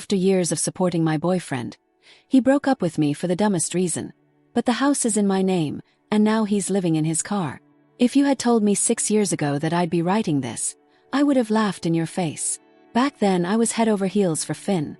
after years of supporting my boyfriend. He broke up with me for the dumbest reason. But the house is in my name, and now he's living in his car. If you had told me 6 years ago that I'd be writing this, I would have laughed in your face. Back then I was head over heels for Finn.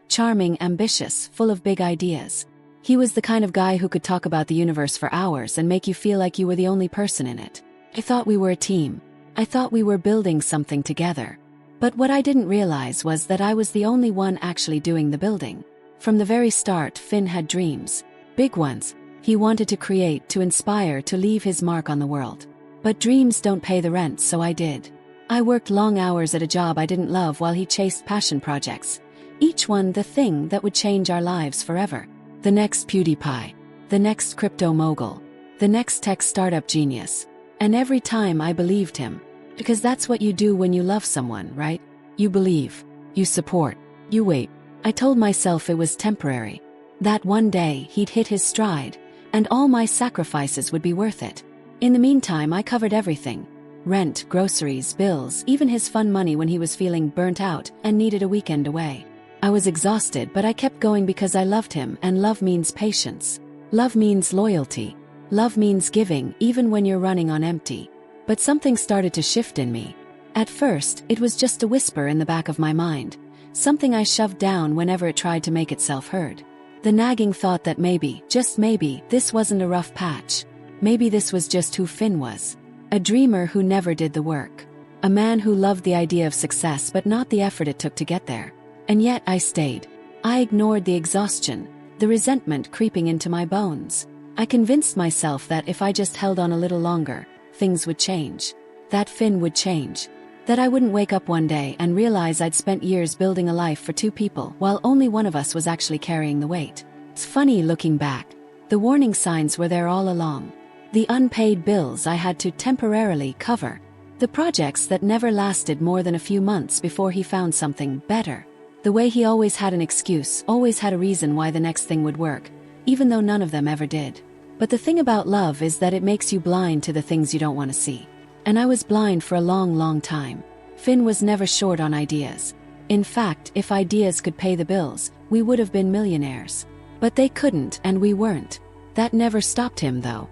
Charming, ambitious, full of big ideas. He was the kind of guy who could talk about the universe for hours and make you feel like you were the only person in it. I thought we were a team. I thought we were building something together. But what I didn't realize was that I was the only one actually doing the building. From the very start, Finn had dreams. Big ones. He wanted to create, to inspire, to leave his mark on the world. But dreams don't pay the rent, so I did. I worked long hours at a job I didn't love while he chased passion projects. Each one the thing that would change our lives forever. The next PewDiePie. The next crypto mogul. The next tech startup genius. And every time I believed him. Because that's what you do when you love someone, right? You believe. You support. You wait. I told myself it was temporary. That one day he'd hit his stride, and all my sacrifices would be worth it. In the meantime, I covered everything. Rent, groceries, bills, even his fun money when he was feeling burnt out and needed a weekend away. I was exhausted, but I kept going because I loved him, and love means patience. Love means loyalty. Love means giving, even when you're running on empty. But something started to shift in me. At first, it was just a whisper in the back of my mind. Something I shoved down whenever it tried to make itself heard. The nagging thought that maybe, just maybe, this wasn't a rough patch. Maybe this was just who Finn was. A dreamer who never did the work. A man who loved the idea of success but not the effort it took to get there. And yet I stayed. I ignored the exhaustion, the resentment creeping into my bones. I convinced myself that if I just held on a little longer, things would change. That Finn would change. That I wouldn't wake up one day and realize I'd spent years building a life for two people while only one of us was actually carrying the weight. It's funny looking back. The warning signs were there all along. The unpaid bills I had to temporarily cover. The projects that never lasted more than a few months before he found something better. The way he always had an excuse, always had a reason why the next thing would work, even though none of them ever did. But the thing about love is that it makes you blind to the things you don't want to see. And I was blind for a long, long time. Finn was never short on ideas. In fact, if ideas could pay the bills, we would have been millionaires. But they couldn't, and we weren't. That never stopped him, though.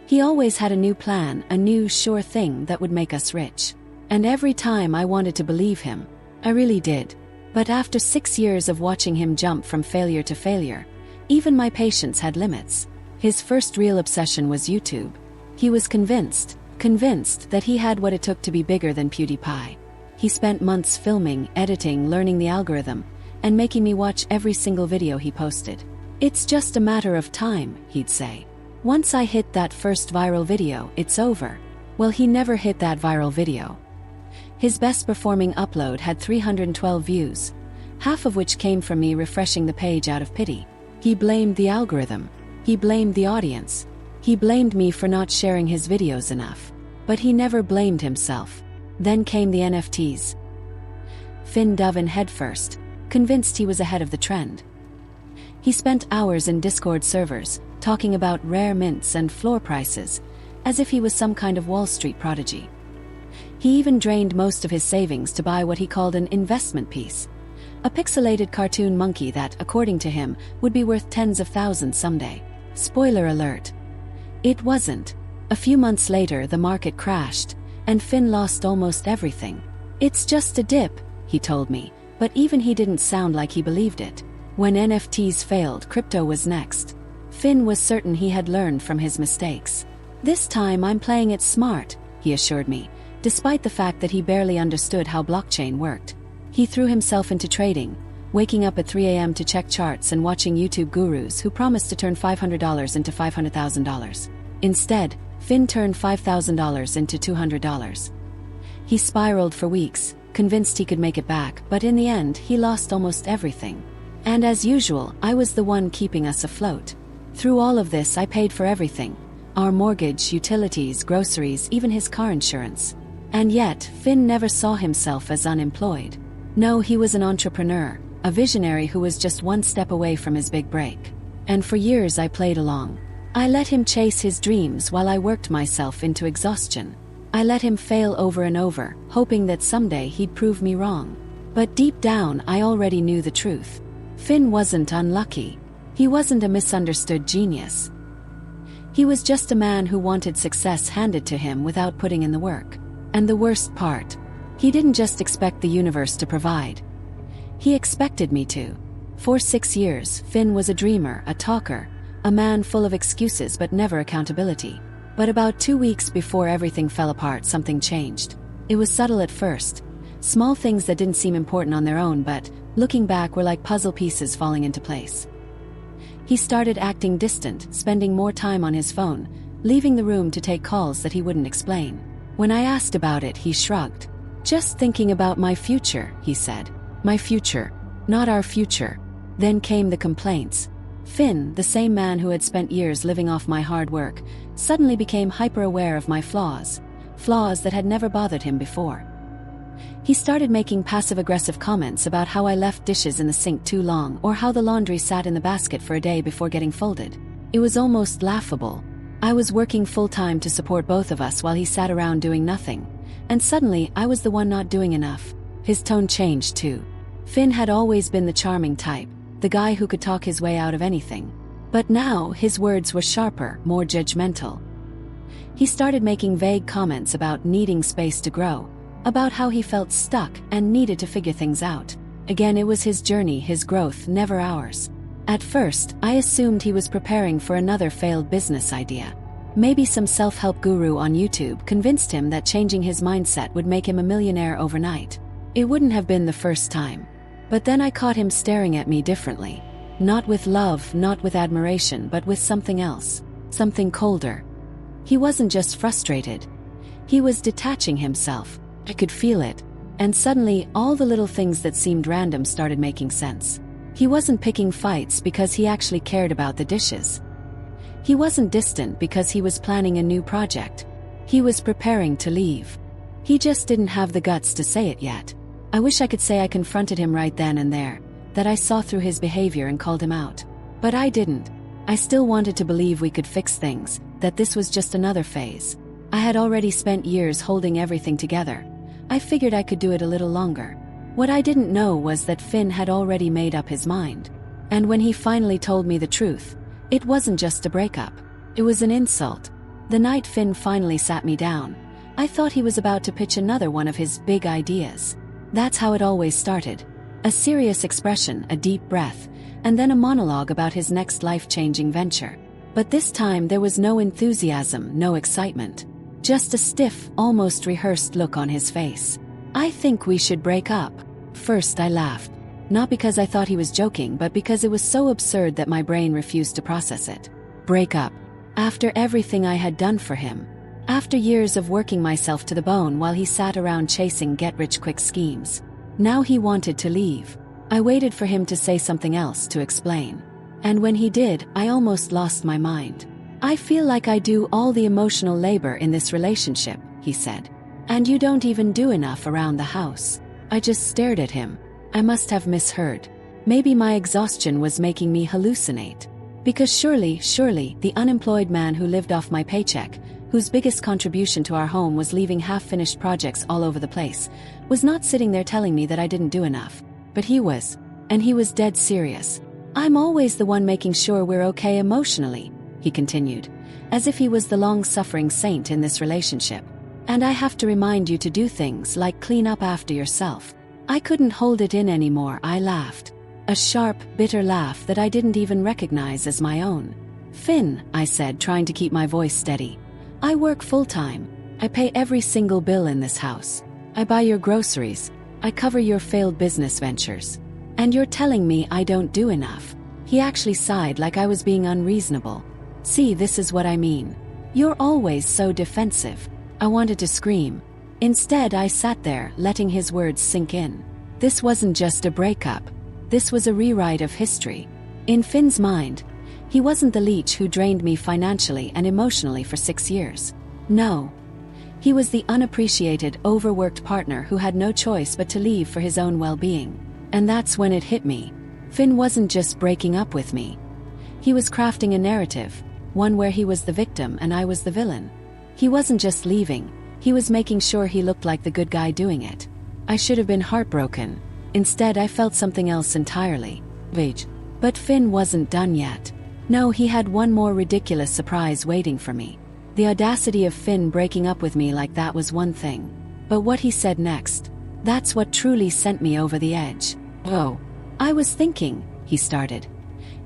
He always had a new plan, a new, sure thing that would make us rich. And every time I wanted to believe him. I really did. But after 6 years of watching him jump from failure to failure, even my patience had limits. His first real obsession was YouTube. He was convinced that he had what it took to be bigger than PewDiePie. He spent months filming, editing, learning the algorithm, and making me watch every single video he posted. It's just a matter of time, he'd say. Once I hit that first viral video, it's over. Well, he never hit that viral video. His best performing upload had 312 views, half of which came from me refreshing the page out of pity. He blamed the algorithm. He blamed the audience. He blamed me for not sharing his videos enough. But he never blamed himself. Then came the NFTs. Finn dove in headfirst, convinced he was ahead of the trend. He spent hours in Discord servers, talking about rare mints and floor prices, as if he was some kind of Wall Street prodigy. He even drained most of his savings to buy what he called an investment piece. A pixelated cartoon monkey that, according to him, would be worth tens of thousands someday. Spoiler alert. It wasn't. A few months later, the market crashed, and Finn lost almost everything. It's just a dip, he told me, but even he didn't sound like he believed it. When NFTs failed, crypto was next. Finn was certain he had learned from his mistakes. This time I'm playing it smart, he assured me, despite the fact that he barely understood how blockchain worked. He threw himself into trading, waking up at 3 a.m. to check charts and watching YouTube gurus who promised to turn $500 into $500,000. Instead, Finn turned $5,000 into $200. He spiraled for weeks, convinced he could make it back, but in the end, he lost almost everything. And as usual, I was the one keeping us afloat. Through all of this, I paid for everything. Our mortgage, utilities, groceries, even his car insurance. And yet, Finn never saw himself as unemployed. No, he was an entrepreneur, a visionary who was just one step away from his big break. And for years I played along. I let him chase his dreams while I worked myself into exhaustion. I let him fail over and over, hoping that someday he'd prove me wrong. But deep down, I already knew the truth. Finn wasn't unlucky. He wasn't a misunderstood genius. He was just a man who wanted success handed to him without putting in the work. And the worst part, he didn't just expect the universe to provide. He expected me to. For 6 years, Finn was a dreamer, a talker, a man full of excuses but never accountability. But about 2 weeks before everything fell apart, something changed. It was subtle at first. Small things that didn't seem important on their own, but, looking back, were like puzzle pieces falling into place. He started acting distant, spending more time on his phone, leaving the room to take calls that he wouldn't explain. When I asked about it, he shrugged. "Just thinking about my future," he said. "My future, not our future." Then came the complaints. Finn, the same man who had spent years living off my hard work, suddenly became hyper-aware of my flaws that had never bothered him before. He started making passive-aggressive comments about how I left dishes in the sink too long or how the laundry sat in the basket for a day before getting folded. It was almost laughable. I was working full-time to support both of us while he sat around doing nothing, and suddenly I was the one not doing enough. His tone changed too. Finn had always been the charming type, the guy who could talk his way out of anything. But now his words were sharper, more judgmental. He started making vague comments about needing space to grow, about how he felt stuck and needed to figure things out. Again, it was his journey, his growth, never ours. At first, I assumed he was preparing for another failed business idea. Maybe some self-help guru on YouTube convinced him that changing his mindset would make him a millionaire overnight. It wouldn't have been the first time. But then I caught him staring at me differently. Not with love, not with admiration, but with something else. Something colder. He wasn't just frustrated. He was detaching himself. I could feel it. And suddenly, all the little things that seemed random started making sense. He wasn't picking fights because he actually cared about the dishes. He wasn't distant because he was planning a new project. He was preparing to leave. He just didn't have the guts to say it yet. I wish I could say I confronted him right then and there, that I saw through his behavior and called him out. But I didn't. I still wanted to believe we could fix things, that this was just another phase. I had already spent years holding everything together. I figured I could do it a little longer. What I didn't know was that Finn had already made up his mind. And when he finally told me the truth, it wasn't just a breakup. It was an insult. The night Finn finally sat me down, I thought he was about to pitch another one of his big ideas. That's how it always started. A serious expression, a deep breath, and then a monologue about his next life-changing venture. But this time there was no enthusiasm, no excitement. Just a stiff, almost rehearsed look on his face. "I think we should break up." First I laughed. Not because I thought he was joking, but because it was so absurd that my brain refused to process it. Break up. After everything I had done for him. After years of working myself to the bone while he sat around chasing get-rich-quick schemes. Now he wanted to leave. I waited for him to say something else, to explain. And when he did, I almost lost my mind. "I feel like I do all the emotional labor in this relationship," he said. "And you don't even do enough around the house." I just stared at him. I must have misheard. Maybe my exhaustion was making me hallucinate. Because surely, the unemployed man who lived off my paycheck, whose biggest contribution to our home was leaving half-finished projects all over the place, was not sitting there telling me that I didn't do enough. But he was. And he was dead serious. "I'm always the one making sure we're okay emotionally," he continued, as if he was the long-suffering saint in this relationship. "And I have to remind you to do things like clean up after yourself." I couldn't hold it in anymore. I laughed. A sharp, bitter laugh that I didn't even recognize as my own. "Finn," I said, trying to keep my voice steady. "I work full-time. I pay every single bill in this house. I buy your groceries. I cover your failed business ventures. And you're telling me I don't do enough." He actually sighed like I was being unreasonable. "See, this is what I mean. You're always so defensive." I wanted to scream. Instead, I sat there, letting his words sink in. This wasn't just a breakup. This was a rewrite of history. In Finn's mind, he wasn't the leech who drained me financially and emotionally for 6 years. No. He was the unappreciated, overworked partner who had no choice but to leave for his own well-being. And that's when it hit me. Finn wasn't just breaking up with me. He was crafting a narrative, one where he was the victim and I was the villain. He wasn't just leaving. He was making sure he looked like the good guy doing it. I should have been heartbroken. Instead, I felt something else entirely. Rage. But Finn wasn't done yet. No, he had one more ridiculous surprise waiting for me. The audacity of Finn breaking up with me like that was one thing. But what he said next, that's what truly sent me over the edge. Oh. I was thinking, he started.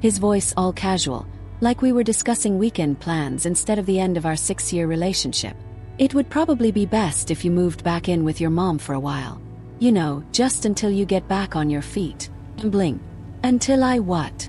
His voice all casual, like we were discussing weekend plans instead of the end of our 6-year relationship. It would probably be best if you moved back in with your mom for a while. You know, just until you get back on your feet. Blink. Until I what?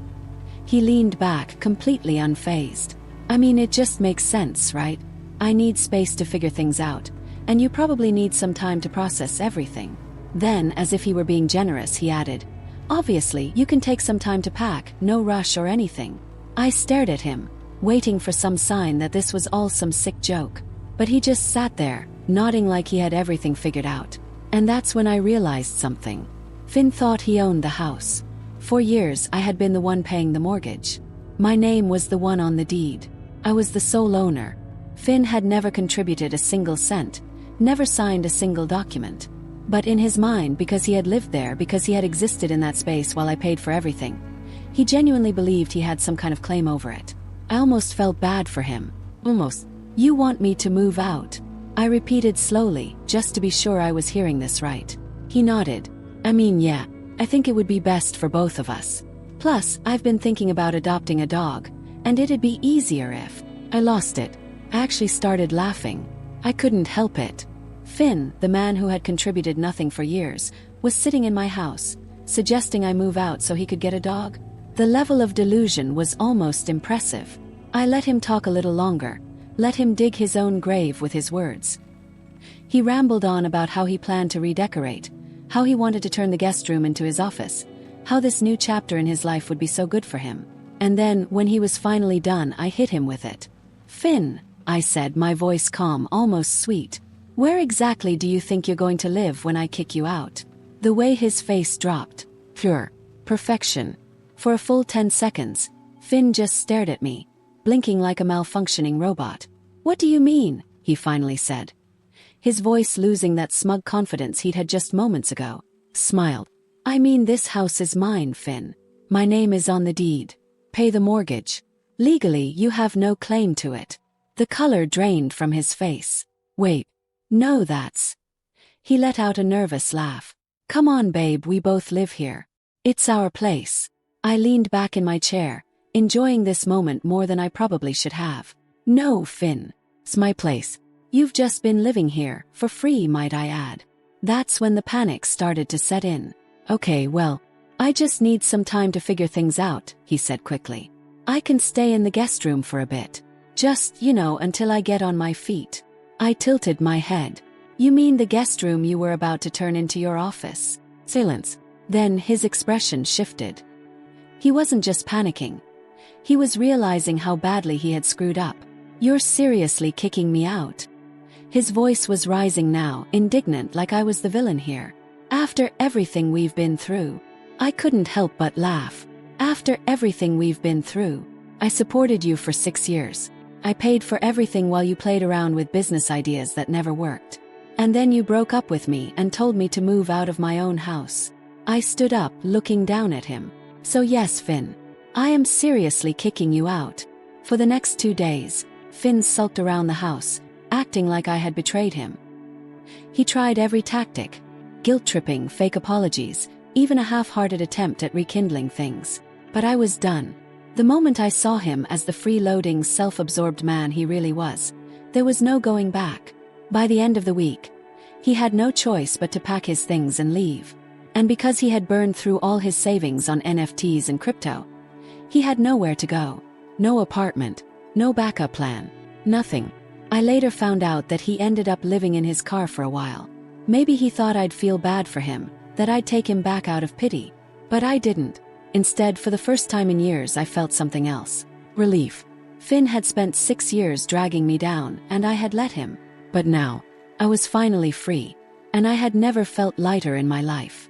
He leaned back, completely unfazed. I mean, it just makes sense, right? I need space to figure things out, and you probably need some time to process everything. Then, as if he were being generous, he added, obviously, you can take some time to pack, no rush or anything. I stared at him, waiting for some sign that this was all some sick joke. But he just sat there, nodding like he had everything figured out. And that's when I realized something. Finn thought he owned the house. For years, I had been the one paying the mortgage. My name was the one on the deed. I was the sole owner. Finn had never contributed a single cent, never signed a single document. But in his mind, because he had lived there, because he had existed in that space while I paid for everything, he genuinely believed he had some kind of claim over it. I almost felt bad for him. Almost. You want me to move out? I repeated slowly, just to be sure I was hearing this right. He nodded. I mean, yeah, I think it would be best for both of us. Plus, I've been thinking about adopting a dog, and it'd be easier if... I lost it. I actually started laughing. I couldn't help it. Finn, the man who had contributed nothing for years, was sitting in my house, suggesting I move out so he could get a dog. The level of delusion was almost impressive. I let him talk a little longer, let him dig his own grave with his words. He rambled on about how he planned to redecorate, how he wanted to turn the guest room into his office, how this new chapter in his life would be so good for him. And then, when he was finally done, I hit him with it. Finn, I said, my voice calm, almost sweet. Where exactly do you think you're going to live when I kick you out? The way his face dropped. Pure. Perfection. For a full 10 seconds, Finn just stared at me, blinking like a malfunctioning robot. What do you mean? He finally said. His voice losing that smug confidence he'd had just moments ago. Smiled. I mean, this house is mine, Finn. My name is on the deed. Pay the mortgage. Legally, you have no claim to it. The color drained from his face. Wait. No, that's... He let out a nervous laugh. Come on, babe, we both live here. It's our place. I leaned back in my chair, enjoying this moment more than I probably should have. No, Finn. It's my place. You've just been living here, for free, might I add. That's when the panic started to set in. Okay, well, I just need some time to figure things out, he said quickly. I can stay in the guest room for a bit. Just, you know, until I get on my feet. I tilted my head. You mean the guest room you were about to turn into your office? Silence. Then his expression shifted. He wasn't just panicking. He was realizing how badly he had screwed up. You're seriously kicking me out? His voice was rising now, indignant, like I was the villain here. After everything we've been through. I couldn't help but laugh. After everything we've been through. I supported you for 6 years. I paid for everything while you played around with business ideas that never worked. And then you broke up with me and told me to move out of my own house. I stood up, looking down at him. So yes, Finn. I am seriously kicking you out. For the next 2 days, Finn sulked around the house, acting like I had betrayed him. He tried every tactic. Guilt-tripping, fake apologies, even a half-hearted attempt at rekindling things. But I was done. The moment I saw him as the freeloading, self-absorbed man he really was, there was no going back. By the end of the week, he had no choice but to pack his things and leave. And because he had burned through all his savings on NFTs and crypto, he had nowhere to go. No apartment, no backup plan, nothing. I later found out that he ended up living in his car for a while. Maybe he thought I'd feel bad for him, that I'd take him back out of pity. But I didn't. Instead, for the first time in years, I felt something else. Relief. Finn had spent 6 years dragging me down, and I had let him. But now, I was finally free. And I had never felt lighter in my life.